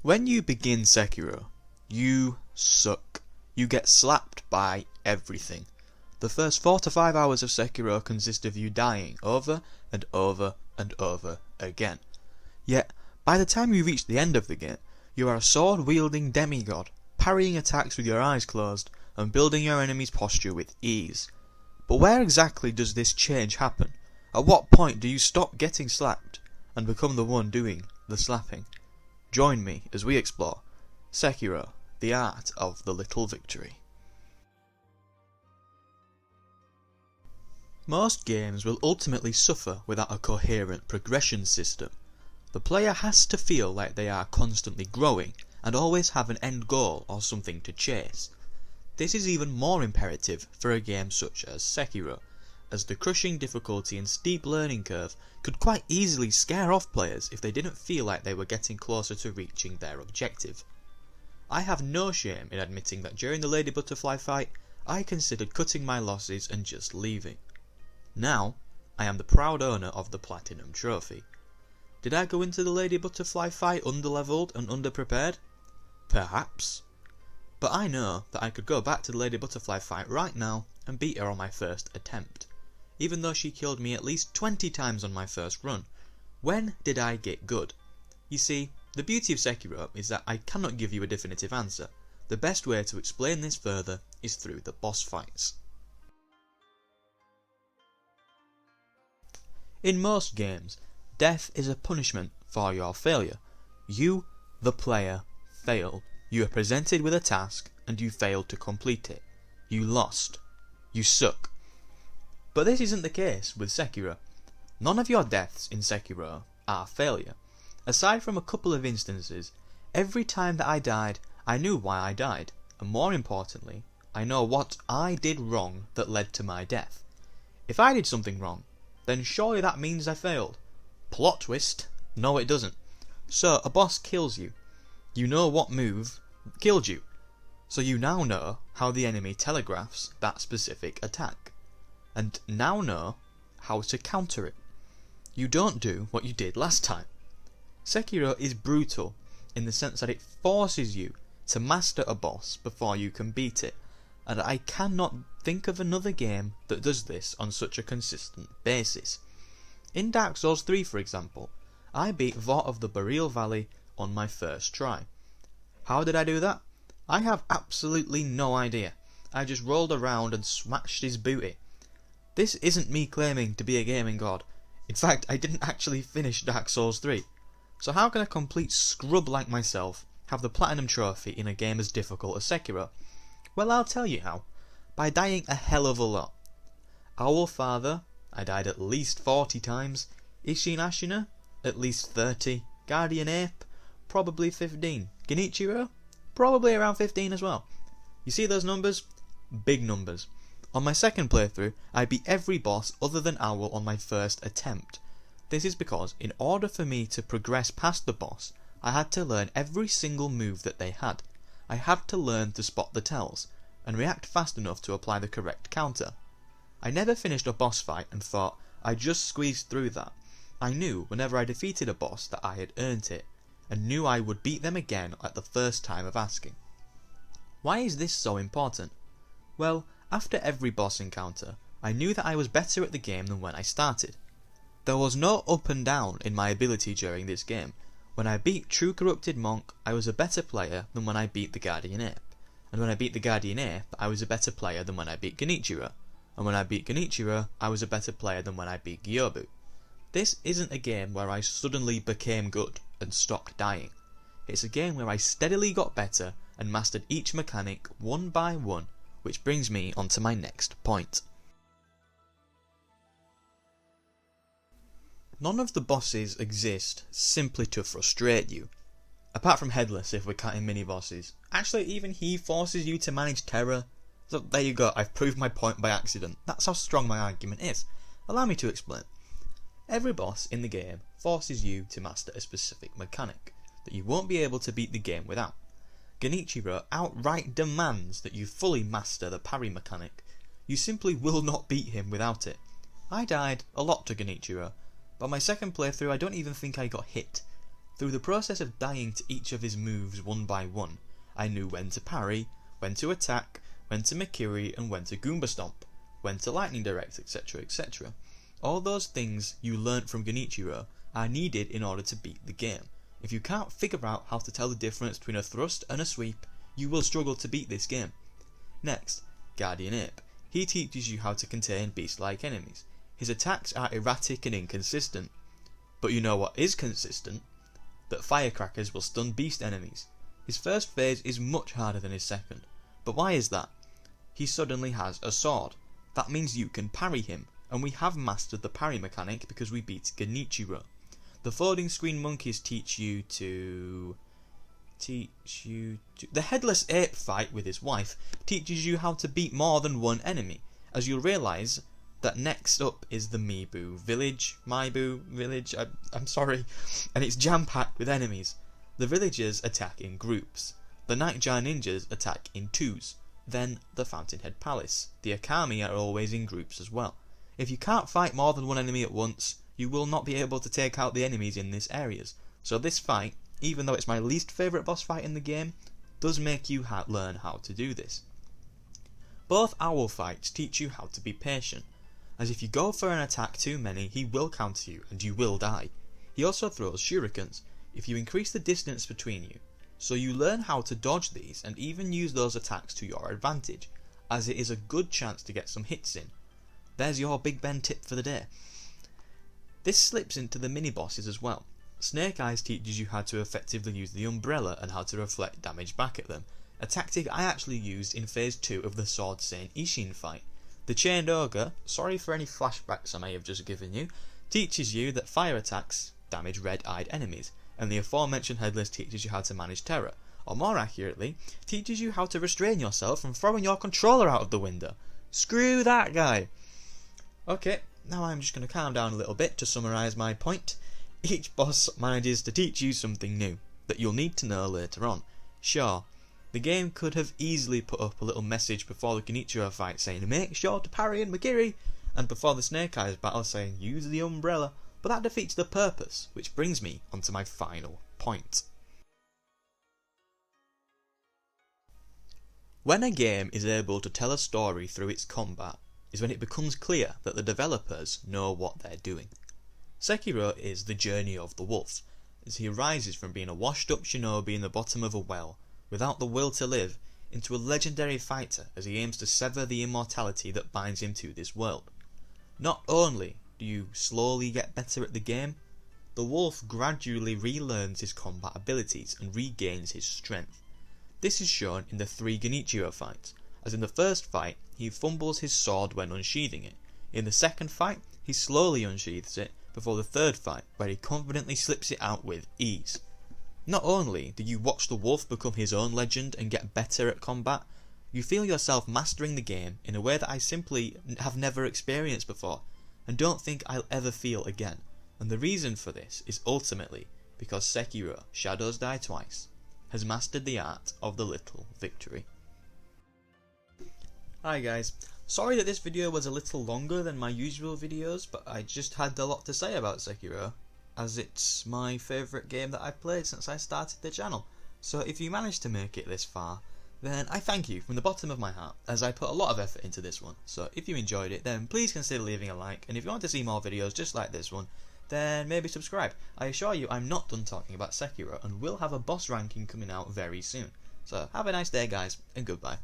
When you begin Sekiro, you suck. You get slapped by everything. The first 4 to 5 hours of Sekiro consist of you dying over and over and over again. Yet, by the time you reach the end of the game, you are a sword-wielding demigod, parrying attacks with your eyes closed and building your enemy's posture with ease. But where exactly does this change happen? At what point do you stop getting slapped and become the one doing the slapping? Join me as we explore Sekiro, the art of the little victory. Most games will ultimately suffer without a coherent progression system. The player has to feel like they are constantly growing and always have an end goal or something to chase. This is even more imperative for a game such as Sekiro, as the crushing difficulty and steep learning curve could quite easily scare off players if they didn't feel like they were getting closer to reaching their objective. I have no shame in admitting that during the Lady Butterfly fight, I considered cutting my losses and just leaving. Now, I am the proud owner of the Platinum Trophy. Did I go into the Lady Butterfly fight underleveled and underprepared? Perhaps. But I know that I could go back to the Lady Butterfly fight right now and beat her on my first attempt, even though she killed me at least 20 times on my first run. When did I get good? You see, the beauty of Sekiro is that I cannot give you a definitive answer. The best way to explain this further is through the boss fights. In most games, death is a punishment for your failure. You, the player, failed. You are presented with a task and you failed to complete it. You lost. You suck. But this isn't the case with Sekiro. None of your deaths in Sekiro are failure. Aside from a couple of instances, every time that I died, I knew why I died, and more importantly, I know what I did wrong that led to my death. If I did something wrong, then surely that means I failed. Plot twist, no it doesn't. So a boss kills you. You know what move killed you, so you now know how the enemy telegraphs that specific attack, and now know how to counter it. You don't do what you did last time. Sekiro is brutal in the sense that it forces you to master a boss before you can beat it, and I cannot think of another game that does this on such a consistent basis. In Dark Souls 3, for example, I beat Vort of the Boreal Valley on my first try. How did I do that? I have absolutely no idea. I just rolled around and smashed his booty. This isn't me claiming to be a gaming god. In fact, I didn't actually finish Dark Souls 3. So how can a complete scrub like myself have the Platinum Trophy in a game as difficult as Sekiro? Well, I'll tell you how. By dying a hell of a lot. Owl Father, I died at least 40 times. Ishin Ashina, at least 30. Guardian Ape, probably 15. Genichiro, probably around 15 as well. You see those numbers? Big numbers. On my second playthrough, I beat every boss other than Owl on my first attempt. This is because in order for me to progress past the boss, I had to learn every single move that they had. I had to learn to spot the tells, and react fast enough to apply the correct counter. I never finished a boss fight and thought, I just squeezed through that. I knew whenever I defeated a boss that I had earned it, and knew I would beat them again at the first time of asking. Why is this so important? Well, after every boss encounter, I knew that I was better at the game than when I started. There was no up and down in my ability during this game. When I beat True Corrupted Monk, I was a better player than when I beat the Guardian Ape. And when I beat the Guardian Ape, I was a better player than when I beat Genichiro. And when I beat Genichiro, I was a better player than when I beat Gyobu. This isn't a game where I suddenly became good and stopped dying. It's a game where I steadily got better and mastered each mechanic one by one, which brings me onto my next point. None of the bosses exist simply to frustrate you. Apart from Headless, if we're counting mini-bosses. Actually, even he forces you to manage terror. So there you go, I've proved my point by accident. That's how strong my argument is. Allow me to explain. Every boss in the game forces you to master a specific mechanic that you won't be able to beat the game without. Genichiro outright demands that you fully master the parry mechanic. You simply will not beat him without it. I died a lot to Genichiro, but my second playthrough I don't even think I got hit. Through the process of dying to each of his moves one by one, I knew when to parry, when to attack, when to Mikiri, and when to Goomba Stomp, when to Lightning Direct, etc, etc. All those things you learnt from Genichiro are needed in order to beat the game. If you can't figure out how to tell the difference between a thrust and a sweep, you will struggle to beat this game. Next, Guardian Ape. He teaches you how to contain beast-like enemies. His attacks are erratic and inconsistent. But you know what is consistent? That firecrackers will stun beast enemies. His first phase is much harder than his second. But why is that? He suddenly has a sword. That means you can parry him, and we have mastered the parry mechanic because we beat Genichiro. The folding screen monkeys teach you to... The headless ape fight with his wife teaches you how to beat more than one enemy, as you'll realise that next up is the Mibu village, I'm sorry, and it's jam-packed with enemies. The villagers attack in groups, the Nightjar ninjas attack in twos, then the Fountainhead Palace. The Akami are always in groups as well. If you can't fight more than one enemy at once, you will not be able to take out the enemies in these areas, so this fight, even though it's my least favourite boss fight in the game, does make you learn how to do this. Both owl fights teach you how to be patient, as if you go for an attack too many, he will counter you and you will die. He also throws shurikens, if you increase the distance between you, so you learn how to dodge these and even use those attacks to your advantage, as it is a good chance to get some hits in. There's your Big Ben tip for the day. This slips into the mini-bosses as well. Snake Eyes teaches you how to effectively use the umbrella and how to reflect damage back at them, a tactic I actually used in phase 2 of the Sword Saint Ishin fight. The Chained Ogre, sorry for any flashbacks I may have just given you, teaches you that fire attacks damage red-eyed enemies, and the aforementioned Headless teaches you how to manage terror, or more accurately, teaches you how to restrain yourself from throwing your controller out of the window. Screw that guy! Okay, now I'm just going to calm down a little bit to summarise my point. Each boss manages to teach you something new, that you'll need to know later on. Sure, the game could have easily put up a little message before the Genichiro fight saying make sure to parry in Mikiri, and before the Snake Eyes battle saying use the umbrella, but that defeats the purpose, which brings me onto my final point. When a game is able to tell a story through its combat, is when it becomes clear that the developers know what they're doing. Sekiro is the journey of the wolf, as he rises from being a washed up shinobi in the bottom of a well, without the will to live, into a legendary fighter as he aims to sever the immortality that binds him to this world. Not only do you slowly get better at the game, the wolf gradually relearns his combat abilities and regains his strength. This is shown in the 3 Genichiro fights, as in the first fight he fumbles his sword when unsheathing it, in the second fight he slowly unsheathes it, before the third fight where he confidently slips it out with ease. Not only do you watch the wolf become his own legend and get better at combat, you feel yourself mastering the game in a way that I simply have never experienced before, and don't think I'll ever feel again. And the reason for this is ultimately because Sekiro, Shadows Die Twice, has mastered the art of the little victory. Hi guys, sorry that this video was a little longer than my usual videos, but I just had a lot to say about Sekiro, as it's my favourite game that I've played since I started the channel. So if you managed to make it this far, then I thank you from the bottom of my heart, as I put a lot of effort into this one. So if you enjoyed it, then please consider leaving a like, and if you want to see more videos just like this one, then maybe subscribe. I assure you I'm not done talking about Sekiro, and will have a boss ranking coming out very soon. So have a nice day guys, and goodbye.